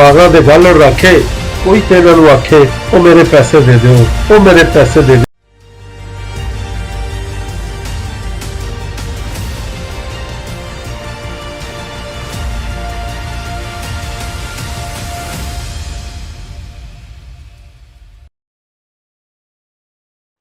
ਬਾਗਾਂ ਦੇ ਗਲ ਰੱਖੇ ਕੋਈ ਤੇ ਇਹਨਾਂ ਨੂੰ ਆਖੇ ਉਹ ਮੇਰੇ ਪੈਸੇ ਦੇ ਦਿਓ, ਉਹ ਮੇਰੇ ਪੈਸੇ ਦੇ ਦਿਓ।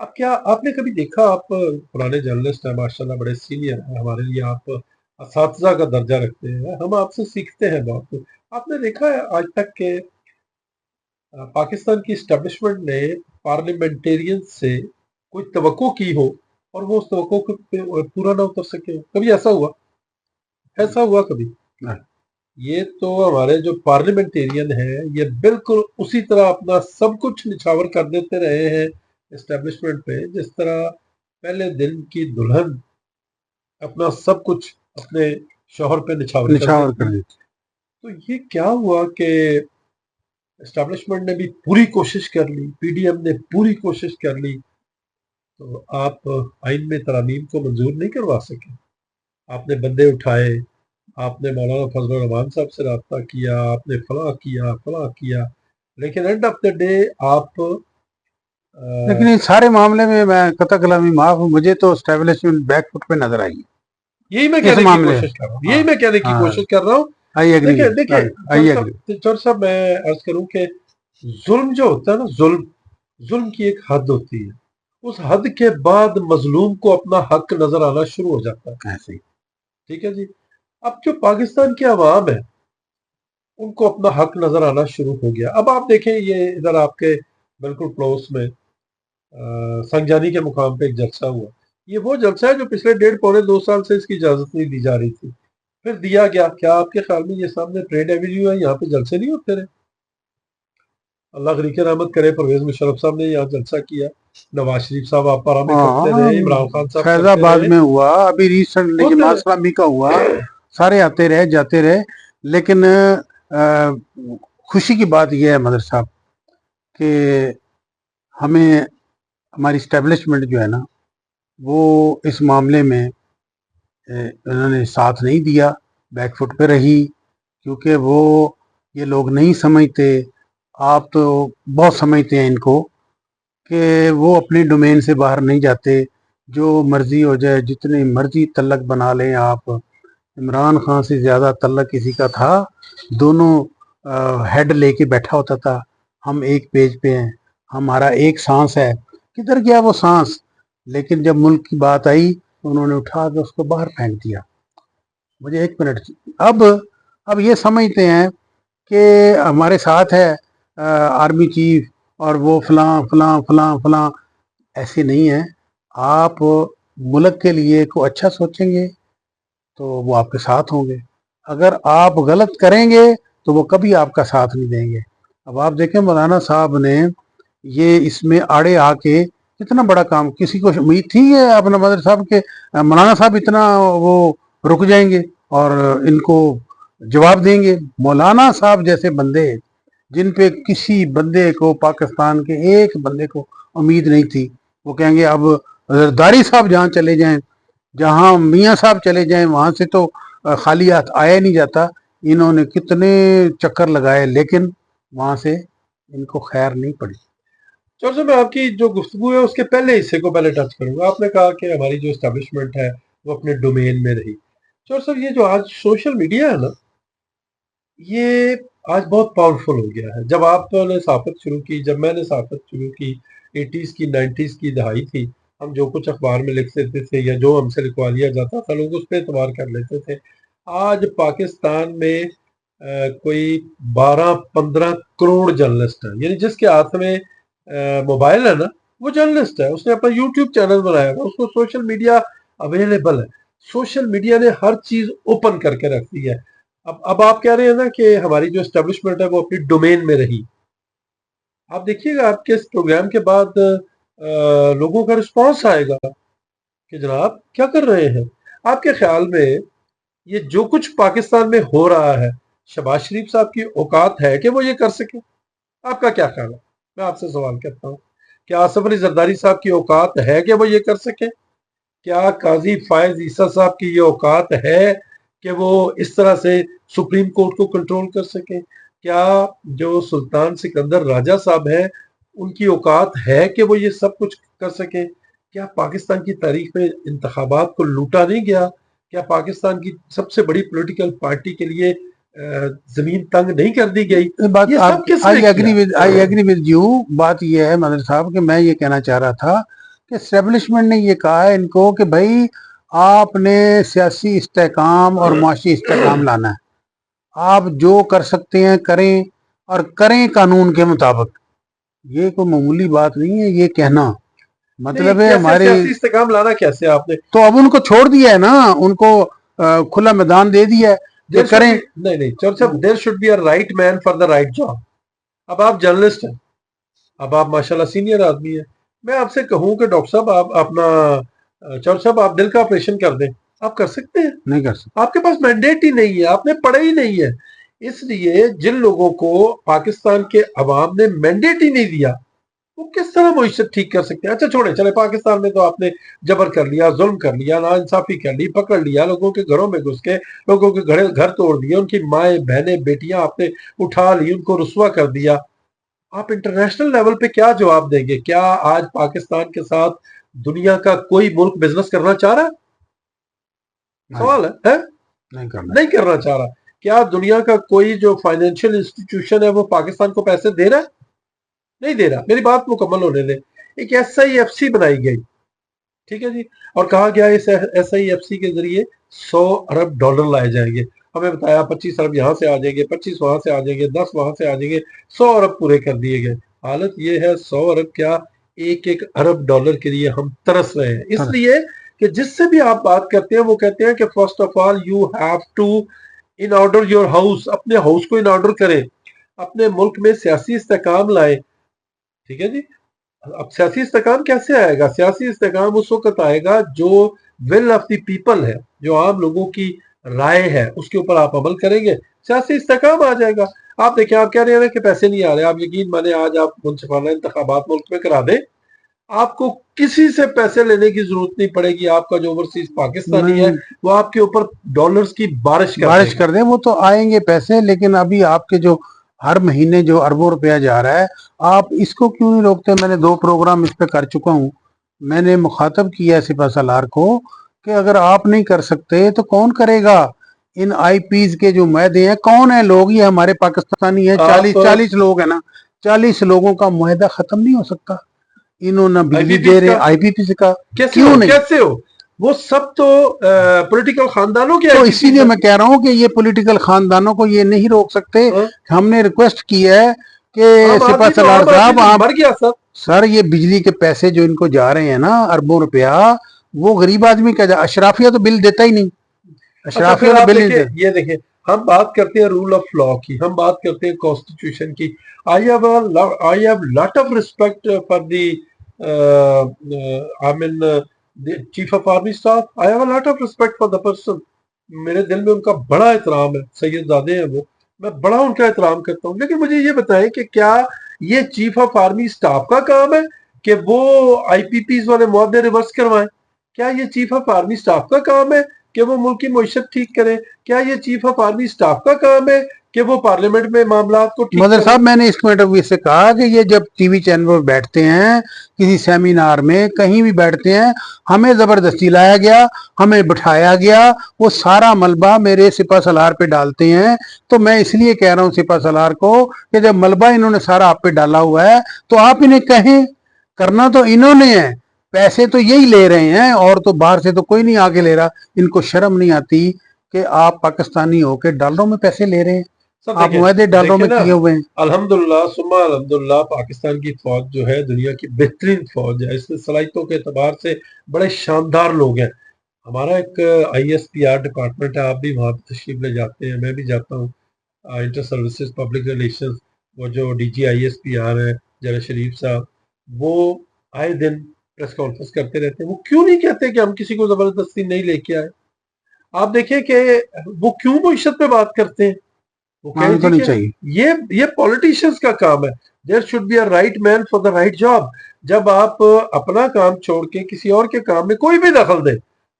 اب کیا آپ نے کبھی دیکھا، آپ پرانے جرنلسٹ ہیں ماشاءاللہ، بڑے سینئر ہیں ہمارے لیے، آپ اساتذہ کا درجہ رکھتے ہیں، ہم آپ سے سیکھتے ہیں بہت کچھ۔ آپ نے دیکھا ہے آج تک کہ پاکستان کی اسٹیبلشمنٹ نے پارلیمنٹیرین سے کوئی توقع کی ہو اور وہ اس توقع کو پورا نہ اتر سکے ہو؟ کبھی ایسا ہوا؟ ایسا ہوا کبھی؟ یہ تو ہمارے جو پارلیمنٹیرین ہیں یہ بالکل اسی طرح اپنا سب کچھ نچھاور کر دیتے رہے ہیں اسٹیبلشمنٹ پہ، جس طرح پہلے دن کی دلہن اپنا سب کچھ اپنے شوہر پہ نچھاور کر نچھاور دیتی کر ہے۔ دیتی. تو یہ کیا ہوا کہ اسٹیبلشمنٹ نے بھی پوری کوشش کر لی، پی ڈی ایم نے پوری کوشش کر لی، تو آپ آئین میں ترامیم کو منظور نہیں کروا سکے؟ آپ نے بندے اٹھائے، آپ نے مولانا فضل الرحمان صاحب سے رابطہ کیا، آپ نے فلاں کیا، لیکن اینڈ آف دا ڈے آپ لیکن اس سارے معاملے میں میں قطع کلامی معاف ہوں، مجھے تو اسٹیبلشمنٹ بیک فٹ پہ نظر آئی یہی میں اس کہنے کی معاملے. کوشش کر رہا ہوں، ہاں یہی میں کہنے کی ہاں کوشش کر رہا ہوں۔ آئی ایگری دیکھیں آئی ایگری. چور صاحب میں عرض کروں کہ ظلم جو ہوتا ہے نا، ظلم کی ایک حد ہوتی ہے، اس حد کے بعد مظلوم کو اپنا حق نظر آنا شروع ہو جاتا ہے، ایسے ہی. ٹھیک ہے جی۔ اب جو پاکستان کے عوام ہے ان کو اپنا حق نظر آنا شروع ہو گیا۔ اب آپ دیکھیں یہ ادھر آپ کے بالکل پڑوس میں سنگجانی کے مقام پہ ایک جلسہ ہوا، یہ وہ جلسہ ہے جو پچھلے 1.5-2 سال سے اس کی اجازت نہیں دی جا رہی تھی، پھر دیا گیا۔ کیا آپ کے خیال میں یہ سامنے ٹریڈ ایوینیو ہے، یہاں پہ جلسے نہیں ہوتے رہے؟ اللہ غریق رحمت کرے، پرویز مشرف صاحب نے یہاں جلسہ کیا، نواز شریف صاحب آپ پارا میں کرتے ہاں، رہے، عمران خان صاحب فیض کرتے آباد رہے، میں ہوا، ابھی ریسنٹلی ہوتے جماعت رہے۔ اسلامی کا ہوا، سارے آتے رہے جاتے رہے. لیکن خوشی کی بات یہ ہے مدر صاحب کہ ہمیں ہماری اسٹیبلشمنٹ جو ہے نا وہ اس معاملے میں انہوں نے ساتھ نہیں دیا، بیک فٹ پہ رہی، کیونکہ وہ یہ لوگ نہیں سمجھتے، آپ تو بہت سمجھتے ہیں ان کو، کہ وہ اپنی ڈومین سے باہر نہیں جاتے، جو مرضی ہو جائے، جتنی مرضی تعلق بنا لیں آپ. عمران خان سے زیادہ تعلق کسی کا تھا، دونوں ہیڈ لے کے بیٹھا ہوتا تھا، ہم ایک پیج پہ ہیں، ہمارا ایک سانس ہے. کدھر گیا وہ سانس؟ لیکن جب ملک کی بات آئی تو انہوں نے اٹھا کے اس کو باہر پھینک دیا. مجھے 1 منٹ، اب یہ سمجھتے ہیں کہ ہمارے ساتھ ہے آرمی چیف اور وہ فلاں فلاں فلاں فلاں. ایسے نہیں ہے. آپ ملک کے لیے کو اچھا سوچیں گے تو وہ آپ کے ساتھ ہوں گے، اگر آپ غلط کریں گے تو وہ کبھی آپ کا ساتھ نہیں دیں گے. اب آپ دیکھیں مولانا صاحب نے یہ اس میں آڑے آ کے کتنا بڑا کام، کسی کو امید تھی ہے اپنا مدر صاحب کے مولانا صاحب اتنا وہ رک جائیں گے اور ان کو جواب دیں گے؟ مولانا صاحب جیسے بندے جن پہ کسی بندے کو، پاکستان کے ایک بندے کو امید نہیں تھی، وہ کہیں گے اب زرداری صاحب جہاں چلے جائیں، جہاں میاں صاحب چلے جائیں، وہاں سے تو خالی ہاتھ آیا نہیں جاتا. انہوں نے کتنے چکر لگائے لیکن وہاں سے ان کو خیر نہیں پڑی. چور صاحب میں آپ کی جو گفتگو ہے اس کے پہلے حصے کو پہلے ٹچ کروں گا۔ آپ نے کہا کہ ہماری جو اسٹیبلشمنٹ ہے وہ اپنے ڈومین میں رہی۔ چور صاحب یہ جو آج سوشل میڈیا ہے نا، یہ آج بہت پاورفل ہو گیا ہے۔ جب آپ نے صحافت شروع کی، جب میں نے صحافت شروع کی، 80s کی 90s کی دہائی تھی، ہم جو کچھ اخبار میں لکھ دیتے تھے یا جو ہم سے لکھوا لیا جاتا تھا لوگ اس پہ اعتبار کر لیتے تھے۔ آج پاکستان میں کوئی 12-15 کروڑ جرنلسٹ ہیں، یعنی جس کے ہاتھ میں موبائل ہے نا وہ جرنلسٹ ہے، اس نے اپنا یوٹیوب چینل بنایا ہوا، اس کو سوشل میڈیا اویلیبل ہے، سوشل میڈیا نے ہر چیز اوپن کر کے رکھ دی ہے۔ اب آپ کہہ رہے ہیں نا کہ ہماری جو اسٹیبلشمنٹ ہے وہ اپنی ڈومین میں رہی۔ آپ دیکھیے گا آپ کے اس پروگرام کے بعد لوگوں کا رسپانس آئے گا کہ جناب کیا کر رہے ہیں؟ آپ کے خیال میں یہ جو کچھ پاکستان میں ہو رہا ہے، شہباز شریف صاحب کی اوقات ہے کہ وہ یہ کر سکے؟ آپ کا کیا خیال ہے؟ میں آپ سے سوال کرتا ہوں، کیا آصف علی زرداری صاحب کی اوقات ہے کہ وہ یہ کر سکے؟ کیا قاضی فائز عیسیٰ صاحب کی یہ اوقات ہے کہ وہ اس طرح سے سپریم کورٹ کو کنٹرول کر سکیں؟ کیا جو سلطان سکندر راجہ صاحب ہیں ان کی اوقات ہے کہ وہ یہ سب کچھ کر سکیں؟ کیا پاکستان کی تاریخ میں انتخابات کو لوٹا نہیں گیا؟ کیا پاکستان کی سب سے بڑی پولیٹیکل پارٹی کے لیے زمین تنگ نہیں کر دی گئی؟ بات یہ آپ سب کس نے آئی کیا؟ Agree with you. بات یہ ہے مدر صاحب کہ میں یہ کہنا چاہ رہا تھا کہ اسٹیبلشمنٹ نے یہ کہا ہے ان کو کہ بھائی آپ نے سیاسی استحکام اور معاشی استحکام لانا ہے، آپ جو کر سکتے ہیں کریں، اور کریں قانون کے مطابق. یہ کوئی معمولی بات نہیں ہے یہ کہنا، مطلب ہے کیسے ہماری. سیاسی استحکام لانا کیسے آپ نے؟ تو اب ان کو چھوڑ دیا ہے نا، ان کو کھلا میدان دے دیا ہے کہ کریں. نہیں چور صاحب، there should be a right man for the right job. اب آپ جرنلسٹ ہیں، اب آپ ماشاءاللہ سینئر آدمی ہیں، میں آپ سے کہوں کہ ڈاکٹر صاحب آپ اپنا چور صاحب آپ دل کا آپریشن کر دیں، آپ کر سکتے ہیں؟ نہیں کر سکتے. آپ کے پاس مینڈیٹ ہی نہیں ہے، آپ نے پڑھا ہی نہیں ہے. اس لیے جن لوگوں کو پاکستان کے عوام نے مینڈیٹ ہی نہیں دیا، وہ کس طرح معیشت ٹھیک کر سکتے ہیں؟ اچھا چھوڑیں، چلے پاکستان میں تو آپ نے جبر کر لیا، ظلم کر لیا، ناانصافی کر لی، پکڑ لیا، لوگوں کے گھروں میں گھس کے لوگوں کے گھر توڑ دیے، ان کی مائیں بہنیں بیٹیاں آپ نے اٹھا لی، ان کو رسوا کر دیا. آپ انٹرنیشنل لیول پہ کیا جواب دیں گے؟ کیا آج پاکستان کے ساتھ دنیا کا کوئی ملک بزنس کرنا چاہ رہا ہے؟ سوال ہے نہیں کرنا چاہ رہا. کیا دنیا کا کوئی جو فائنینشیل انسٹیٹیوشن ہے وہ پاکستان کو پیسے دے رہا ہے؟ نہیں دے رہا. میری بات مکمل ہونے دیں. ایک ایس آئی ایف سی بنائی گئی، ٹھیک ہے جی، اور کہا گیا اس ایس آئی ایف سی کے ذریعے $100 ارب لائے جائیں گے. ہمیں بتایا 25 ارب یہاں سے آ جائیں گے، 25 وہاں سے آ جائیں گے، 10 وہاں سے آ جائیں گے، 100 ارب پورے کر دیے گئے. حالت یہ ہے 100 ارب کیا، ایک $1 کے لیے ہم ترس رہے ہیں. اس لیے کہ جس سے بھی آپ بات کرتے ہیں وہ کہتے ہیں کہ first of all you have to in order your house. اپنے ہاؤس کو ان آرڈر کریں، اپنے ملک میں سیاسی استحکام لائیں. ٹھیک ہے جی. اب سیاسی استحکام کیسے آئے گا؟ سیاسی استحکام اس وقت آئے گا جو ول آف دی پیپل ہے، جو عام لوگوں کی رائے ہے، اس کے اوپر آپ عمل کریں گے، سیاسی استحکام آ جائے گا. آپ دیکھیں، آپ کہہ رہے ہیں کہ پیسے نہیں آ رہے، آپ یقین مانیں آج آپ منصفانہ انتخابات ملک میں کرا دیں، آپ کو کسی سے پیسے لینے کی ضرورت نہیں پڑے گی. آپ کا جو اوورسیز پاکستانی ہے وہ آپ کے اوپر ڈالرز کی بارش کر دیں. وہ تو آئیں گے پیسے، لیکن ابھی آپ کے جو ہر مہینے جو اربوں روپیہ جا رہا ہے، آپ اس کو کیوں نہیں روکتے؟ میں نے 2 پروگرام اس پہ کر چکا ہوں. میں نے مخاطب کیا سپہ سالار کو کہ اگر آپ نہیں کر سکتے تو کون کرے گا؟ ان آئی پیز کے جو معاہدے ہیں، کون ہیں لوگ؟ یہ ہمارے پاکستانی ہیں، 40 لوگ ہیں نا، 40 لوگوں کا معاہدہ ختم نہیں ہو سکتا. انہوں نے بجلی دے رہے آئی پی پی سے کا کیوں نہیں؟ کیسے ہو؟ وہ سب تو پولیٹیکل خاندانوں کے، تو اسی لیے میں کہہ رہا ہوں کہ یہ پولیٹیکل خاندانوں کو یہ نہیں روک سکتے. ہم نے ریکویسٹ کی ہے کہ سپہ سالار صاحب آپ مر گیا سر یہ بجلی کے پیسے جو ان کو جا رہے ہیں نا اربوں روپیہ، وہ غریب آدمی کا اشرافیہ تو بل دیتا ہی نہیں. اشرافیہ تو بل نہیں دیتا. یہ دیکھیں، ہم بات کرتے ہیں رول آف لا کی، ہم بات کرتے ہیں کانسٹیٹیوشن کی. I have lot of respect for the the chief of army staff. I have a lot of respect for the person. میرے دل میں ان کا بڑا احترام ہے، سید زادے ہیں وہ، میں بڑا ان کا احترام کرتا ہوں. لیکن مجھے یہ بتائیں کہ کیا یہ چیف آف آرمی سٹاف کا کام ہے کہ وہ آئی پی پیز والے معاہدے ریورس کروائیں؟ کیا یہ چیف آف آرمی سٹاف کا کام ہے کہ وہ ملک کی معیشت ٹھیک کریں؟ کیا یہ چیف آف آرمی سٹاف کا کام ہے کہ وہ پارلیمنٹ میں معاملات کو ٹھیک مدر کریں؟ صاحب میں نے اس انٹرویو سے کہا کہ یہ جب ٹی وی چینل پر بیٹھتے ہیں، کسی سیمینار میں کہیں بھی بیٹھتے ہیں، ہمیں زبردستی لایا گیا، ہمیں بٹھایا گیا، وہ سارا ملبہ میرے سپہ سالار پہ ڈالتے ہیں. تو میں اس لیے کہہ رہا ہوں سپہ سالار کو کہ جب ملبہ انہوں نے سارا آپ پہ ڈالا ہوا ہے تو آپ انہیں کہیں، کرنا تو انہوں نے ہے، پیسے تو یہی لے رہے ہیں، اور تو باہر سے تو کوئی نہیں آ کے لے رہا. ان کو شرم نہیں آتی کہ آپ پاکستانی ہو کے ڈالروں میں پیسے لے رہے ہیں؟ آپ معاہدے ڈالروں میں کیے ہوئے ہیں. الحمدللہ ثم الحمدللہ پاکستان کی فوج جو ہے دنیا کی بہترین فوج ہے. اس میں صلاحیتوں کے اعتبار سے بڑے شاندار لوگ ہیں. ہمارا ایک آئی ایس پی آر ڈپارٹمنٹ ہے، آپ بھی وہاں پہ تشریف لے جاتے ہیں، میں بھی جاتا ہوں. انٹر سروسز پبلک ریلیشنز، وہ جو D G I S P R ہے جرا شریف صاحب، وہ آئے دن پریس کانفرنس کرتے رہتے ہیں. وہ کیوں نہیں کہتے کہ ہم کسی کو زبردستی نہیں لے کے آئے؟ آپ دیکھیں کہ وہ کیوں معیشت پہ بات کرتے ہیں. وہ کہیں تو نہیں چاہیے. یہ پولیٹیشنز کا کام ہے. There should be a right man for the right job. جب آپ اپنا کام چھوڑ کے کسی اور کے کام میں کوئی بھی دخل دیں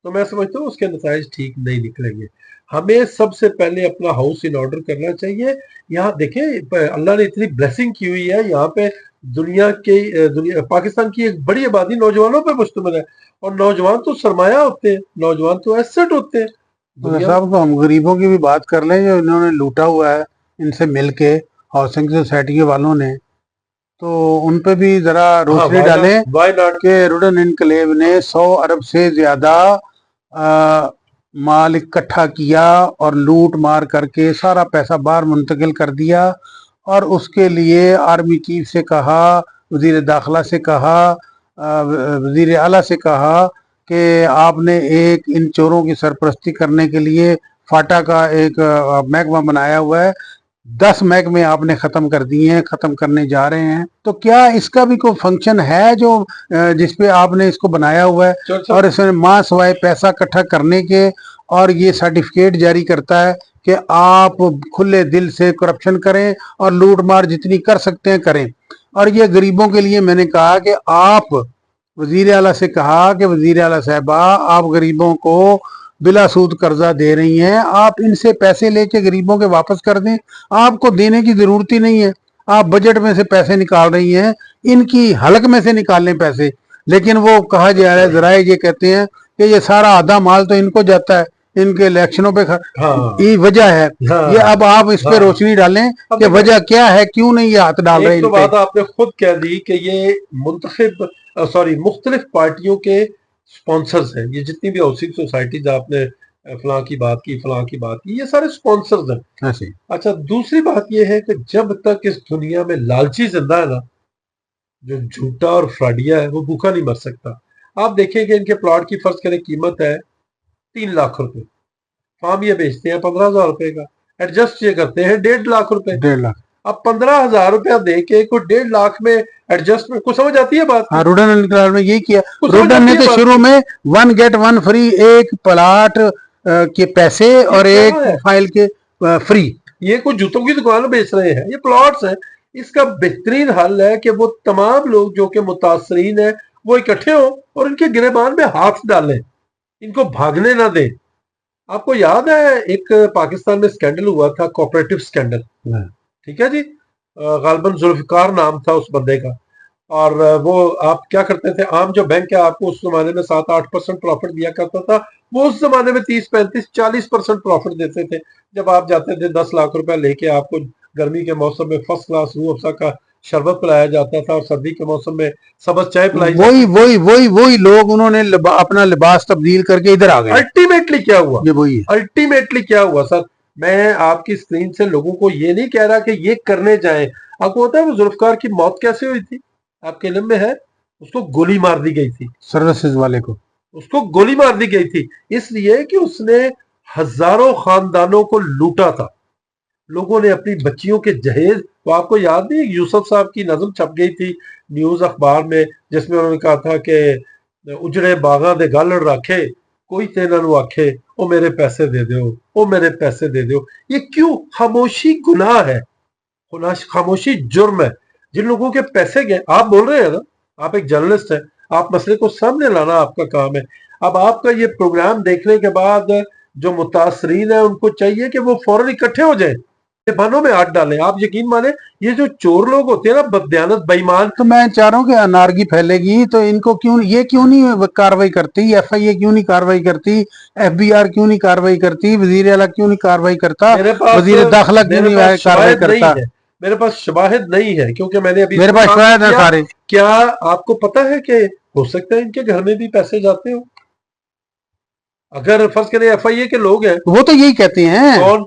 تو میں سمجھتا ہوں اس کے نتائج ٹھیک نہیں نکلیں گے. ہمیں سب سے پہلے اپنا ہاؤس ان آرڈر کرنا چاہیے. یہاں دیکھیں اللہ نے اتنی بلیسنگ کی ہوئی ہے، یہاں پہ پاکستان کی ایک بڑی آبادی نوجوانوں پہ مشتمل ہے، اور نوجوان تو سرمایہ ہوتے ہیں، نوجوان تو ایسٹ ہوتے ہیں. صاحب تو ہم غریبوں کی بھی بات کر لیں جو انہوں نے لوٹا ہوا ہے ان سے مل کے، ہاؤسنگ سوسائٹی کے والوں نے. تو ان پہ بھی ذرا روشنی ڈالیں کہ روڈن انکلیو نے 100 ارب سے زیادہ مال اکٹھا کیا اور لوٹ مار کر کے سارا پیسہ باہر منتقل کر دیا، اور اس کے لیے آرمی چیف سے کہا، وزیر داخلہ سے کہا، وزیر اعلیٰ سے کہا کہ آپ نے ان چوروں کی سرپرستی کرنے کے لیے فاٹا کا ایک محکمہ بنایا ہوا ہے، 10 محکمے آپ نے ختم کر دیے ہیں، ختم کرنے جا رہے ہیں، تو کیا اس کا بھی کوئی فنکشن ہے جو جس پہ آپ نے اس کو بنایا ہوا ہے؟ اور اس میں ماں سوائے پیسہ اکٹھا کرنے کے اور یہ سرٹیفکیٹ جاری کرتا ہے کہ آپ کھلے دل سے کرپشن کریں اور لوٹ مار جتنی کر سکتے ہیں کریں۔ اور یہ غریبوں کے لیے میں نے کہا کہ آپ وزیر اعلیٰ سے کہا کہ وزیر اعلیٰ صاحبہ آپ غریبوں کو بلا سود قرضہ دے رہی ہیں، آپ ان سے پیسے لے کے غریبوں کے واپس کر دیں، آپ کو دینے کی ضرورت ہی نہیں ہے، آپ بجٹ میں سے پیسے نکال رہی ہیں، ان کی حلق میں سے نکال لیں پیسے۔ لیکن وہ کہا جا رہا ہے، ذرائع یہ کہتے ہیں کہ یہ سارا آدھا مال تو ان کو جاتا ہے، ان کے الیکشنوں پہ یہ وجہ ہے۔ یہ اب آپ اس پہ روشنی ڈالیں کہ وجہ کیا ہے، کیوں نہیں یہ ہاتھ ڈال رہے ہیں۔ ایک تو بات آپ نے خود کہہ دی کہ یہ مختلف پارٹیوں کے سپانسرز ہیں، یہ جتنی بھی ہاؤسنگ سوسائٹیز آپ نے فلاں کی بات کی، فلاں کی بات کی، یہ سارے سپانسرز ہیں۔ اچھا، دوسری بات یہ ہے کہ جب تک اس دنیا میں لالچی زندہ ہے نا، جو جھوٹا اور فراڈیا ہے، وہ بھوکا نہیں مر سکتا۔ آپ دیکھیں کہ ان کے پلاٹ کی فرض کریں قیمت ہے 3 لاکھ روپے، فارم یہ بیچتے ہیں 15,000 روپے کا، ایڈجسٹ یہ کرتے ہیں 1.5 لاکھ روپے۔ اب 15,000 روپیہ دے کے کوئی 1.5 لاکھ میں ایڈجسٹ میں، کو سمجھ آتی ہے بات؟ ہاں، روڈن انقلاب نے یہی کیا، روڈن نے تو شروع میں 1 get 1 فری، ایک پلاٹ کے پیسے اور ایک فائل کے فری۔ یہ کوئی جوتوں کی دکان بیچ رہے ہیں، یہ پلاٹس ہیں۔ اس کا بہترین حل ہے کہ وہ تمام لوگ جو کہ متاثرین ہیں وہ اکٹھے ہوں اور ان کے گریبان میں ہاتھ ڈالیں، ان کو بھاگنے نہ دیں۔ آپ کو یاد ہے ایک پاکستان میں سکینڈل ہوا تھا، کوپریٹو سکینڈل، ٹھیک ہے جی، غالباً ذوالفقار نام تھا اس بندے کا، اور وہ آپ کیا کرتے تھے، عام جو بینک ہے آپ کو اس زمانے میں 7-8% پروفٹ دیا کرتا تھا، وہ اس زمانے میں 30-35-40% پروفٹ دیتے تھے۔ جب آپ جاتے تھے 10 لاکھ روپے لے کے، آپ کو گرمی کے موسم میں فرسٹ کلاس روح افزا کا شربت پلایا جاتا تھا، اور سردی کے موسم میں سبز چائے پلائی جاتی تھی۔ وہی لوگ انہوں نے اپنا لباس تبدیل کر کے ادھر آ گئے۔ الٹیمیٹلی کیا ہوا؟ یہ وہی ہے، الٹیمیٹلی کیا ہوا سر؟ میں آپ کی اسکرین سے لوگوں کو یہ نہیں کہہ رہا کہ یہ کرنے جائیں۔ آپ کو پتا ہے وہ ذوالفقار کی موت کیسے ہوئی تھی؟ آپ کے علم میں ہے؟ اس کو گولی مار دی گئی تھی، سروسز والے کو اس کو گولی مار دی گئی تھی، اس لیے کہ اس نے ہزاروں خاندانوں کو لوٹا تھا۔ لوگوں نے اپنی بچیوں کے جہیز، تو آپ کو یاد نہیں یوسف صاحب کی نظم چھپ گئی تھی نیوز اخبار میں، جس میں انہوں نے کہا تھا کہ اجڑے باغاں دے گالڑ رکھے کوئی تینا نو آکھے او میرے پیسے دے دیو، او میرے پیسے دے دیو۔ یہ کیوں؟ خاموشی گناہ ہے، خاموشی جرم ہے۔ جن لوگوں کے پیسے گئے، آپ بول رہے ہیں نا، آپ ایک جرنلسٹ ہیں، آپ مسئلے کو سامنے لانا آپ کا کام ہے۔ اب آپ کا یہ پروگرام دیکھنے کے بعد جو متاثرین ہیں ان کو چاہیے کہ وہ فوراً اکٹھے ہو جائیں، بانوں میں ہاتھ ڈالیں۔ آپ یقین مانیں یہ جو چور لوگ ہوتے ہیں نا، بددیانت بےایمان، تو میں چاہ رہا ہوں کہ انارگی پھیلے گی تو ان کو کیوں نہیں کاروائی کرتی، ایف آئی اے کیوں نہیں کاروائی کرتی، ایف بی آر کیوں نہیں کاروائی کرتی، وزیر اعلیٰ کیوں نہیں کاروائی کرتا، وزیر داخلہ کیوں نہیں کاروائی کرتا؟ میرے پاس شواہد نہیں ہے، کیونکہ میں نے ابھی میرے پاس شواہد ہیں سارے۔ کیا آپ کو پتا ہے کہ ہو سکتا ہے ان کے گھر میں بھی پیسے جاتے ہوں؟ اگر فرض کریں ایف آئی اے کے لوگ ہیں، وہ تو یہی کہتے ہیں، کون؟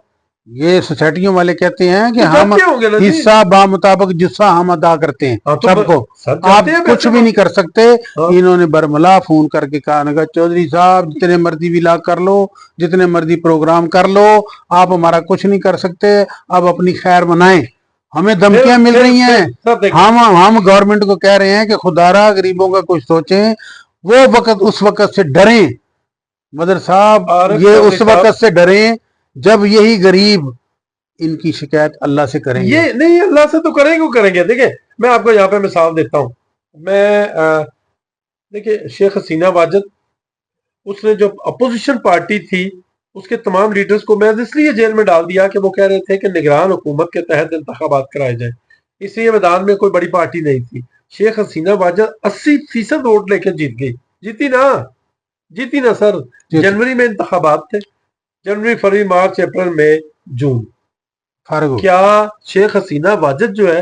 یہ سوسائٹیوں والے کہتے ہیں کہ ہم حصہ بامطابق جسہ ہم ادا کرتے ہیں سب کو، آپ کچھ بھی نہیں کر سکتے۔ انہوں نے برملا فون کر کے کہا چودھری صاحب جتنے مرضی ولا کر لو، جتنے مرضی پروگرام کر لو، آپ ہمارا کچھ نہیں کر سکتے، اب اپنی خیر منائیں۔ ہمیں دھمکیاں مل رہی ہیں، ہم گورنمنٹ کو کہہ رہے ہیں کہ خدارا غریبوں کا کچھ سوچیں۔ وہ وقت اس وقت سے ڈریں مدر صاحب، یہ اس وقت سے ڈریں جب یہی غریب ان کی شکایت اللہ سے کریں گے۔ یہ نہیں، اللہ سے تو کریں گے۔ دیکھیں میں آپ کو یہاں پہ مثال دیتا ہوں، میں دیکھیں شیخ حسینہ واجد، اس نے جو اپوزیشن پارٹی تھی اس کے تمام لیڈرز کو میں اس لیے جیل میں ڈال دیا کہ وہ کہہ رہے تھے کہ نگران حکومت کے تحت انتخابات کرائے جائیں، اس لیے میدان میں کوئی بڑی پارٹی نہیں تھی۔ شیخ حسینہ واجد 80% ووٹ لے کے جیتی نا سر۔ جنوری میں انتخابات تھے، جنوری، فروری، مارچ، اپریل، مئی، جون۔ کیا شیخ حسینہ واجد جو ہے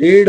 1.5,